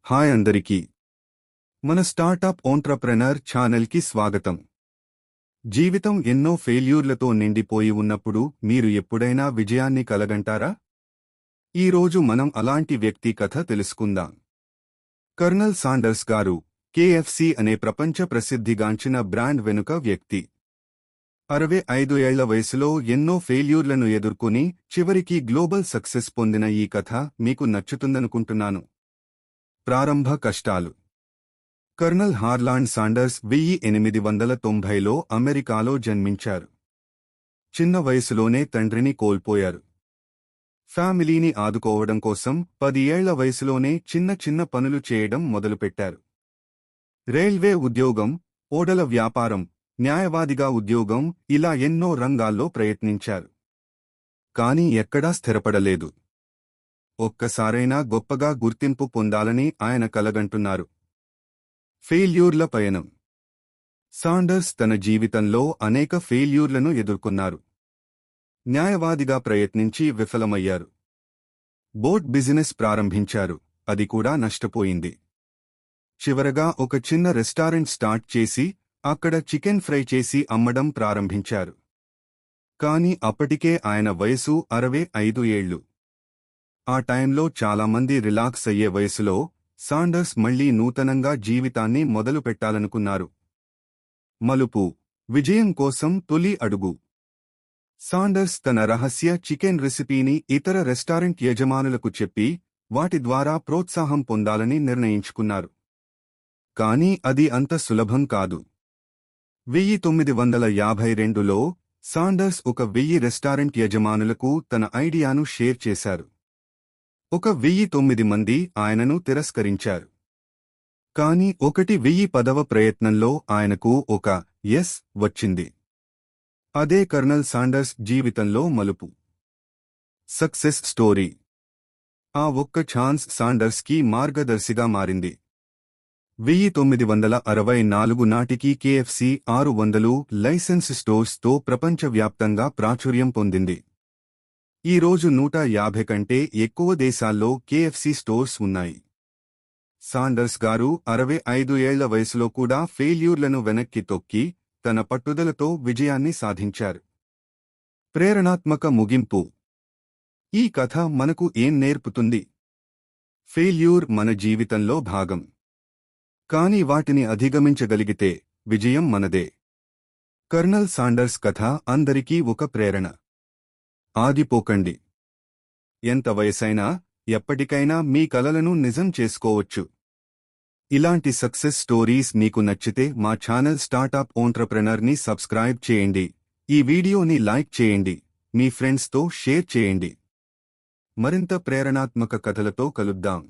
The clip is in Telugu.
హాయ్ అందరికీ మన స్టార్టప్ ఓంట్రప్రెనర్ ఛానల్కి స్వాగతం. జీవితం ఎన్నో ఫెయిల్యూర్లతో నిండిపోయి ఉన్నప్పుడు మీరు ఎప్పుడైనా విజయాన్ని కలగంటారా? ఈరోజు మనం అలాంటి వ్యక్తి కథ తెలుసుకుందాం. కర్నల్ సాండర్స్ గారు KFC అనే ప్రపంచ ప్రసిద్ధిగాంచిన బ్రాండ్ వెనుక వ్యక్తి. 65 ఏళ్ల వయసులో ఎన్నో ఫెయిల్యూర్లను ఎదుర్కొని చివరికి గ్లోబల్ సక్సెస్ పొందిన ఈ కథ మీకు నచ్చుతుందనుకుంటున్నాను. ప్రారంభ కష్టాలు. కర్నల్ హార్లాండ్ సాండర్స్ 1890లో అమెరికాలో జన్మించారు. చిన్న వయసులోనే తండ్రిని కోల్పోయారు. ఫ్యామిలీని ఆదుకోవడం కోసం 10 ఏళ్ల వయసులోనే చిన్న చిన్న పనులు చేయడం మొదలుపెట్టారు. రైల్వే ఉద్యోగం, ఓడల వ్యాపారం, న్యాయవాదిగా ఉద్యోగం, ఇలా ఎన్నో రంగాల్లో ప్రయత్నించారు. కానీ ఎక్కడా స్థిరపడలేదు. ఒక్కసారైనా గొప్పగా గుర్తింపు పొందాలని ఆయన కలగంటున్నారు. ఫెయిల్యూర్ల పయనం. సాండర్స్ తన జీవితంలో అనేక ఫెయిల్యూర్లను ఎదుర్కొన్నారు. న్యాయవాదిగా ప్రయత్నించి విఫలమయ్యారు. బోట్ బిజినెస్ ప్రారంభించారు, అది కూడా నష్టపోయింది. చివరగా ఒక చిన్న రెస్టారెంట్ స్టార్ట్ చేసి అక్కడ చికెన్ ఫ్రై చేసి అమ్మడం ప్రారంభించారు. కానీ అప్పటికే ఆయన వయసు 65 ఏళ్లు. ఆ టైంలో చాలామంది రిలాక్స్ అయ్యే వయసులో సాండర్స్ మళ్లీ నూతనంగా జీవితాన్ని మొదలుపెట్టాలనుకున్నారు. మలుపు. విజయం కోసం తొలి అడుగు. సాండర్స్ తన రహస్య చికెన్ రెసిపీని ఇతర రెస్టారెంట్ యజమానులకు చెప్పి వాటి ద్వారా ప్రోత్సాహం పొందాలని నిర్ణయించుకున్నారు. కానీ అది అంత సులభం కాదు. 1952లో సాండర్స్ 1000 రెస్టారెంట్ యజమానులకు తన ఐడియాను షేర్ చేశారు. 1009 మంది ఆయనను తిరస్కరించారు. కాని 1010వ ప్రయత్నంలో ఆయనకు ఒక ఎస్ వచ్చింది. అదే కర్నల్ సాండర్స్ జీవితంలో మలుపు. Success story. ఆ ఒక్క ఛాన్స్ సాండర్స్కి మార్గదర్శిగా మారింది. 1964 నాటికి KFC 600 లైసెన్స్ స్టోర్స్తో ప్రపంచవ్యాప్తంగా ప్రాచుర్యం పొందింది. ఈరోజు 150 కంటే ఎక్కువ దేశాల్లో KFC స్టోర్స్ ఉన్నాయి. సాండర్స్ గారు 65 ఏళ్ల వయసులో కూడా ఫెయిల్యూర్లను వెనక్కి తొక్కి తన పట్టుదలతో విజయాన్ని సాధించారు. ప్రేరణాత్మక ముగింపు. ఈ కథ మనకు ఏం నేర్పుతుంది? ఫెయిల్యూర్ మన జీవితంలో భాగం. కానీ వాటిని అధిగమించగలిగితే విజయం మనదే. కర్నల్ సాండర్స్ కథ అందరికీ ఒక ప్రేరణ. ఆగిపోకండి. ఎంత వయసైనా ఎప్పటికైనా మీ కలలను నిజం చేసుకోవచ్చు. ఇలాంటి సక్సెస్ స్టోరీస్ మీకు నచ్చితే మా ఛానల్ స్టార్టప్ ఓంట్రప్రెనర్ని సబ్స్క్రైబ్ చేయండి. ఈ వీడియోని లైక్ చేయండి, మీ ఫ్రెండ్స్తో షేర్ చేయండి. మరింత ప్రేరణాత్మక కథలతో కలుద్దాం.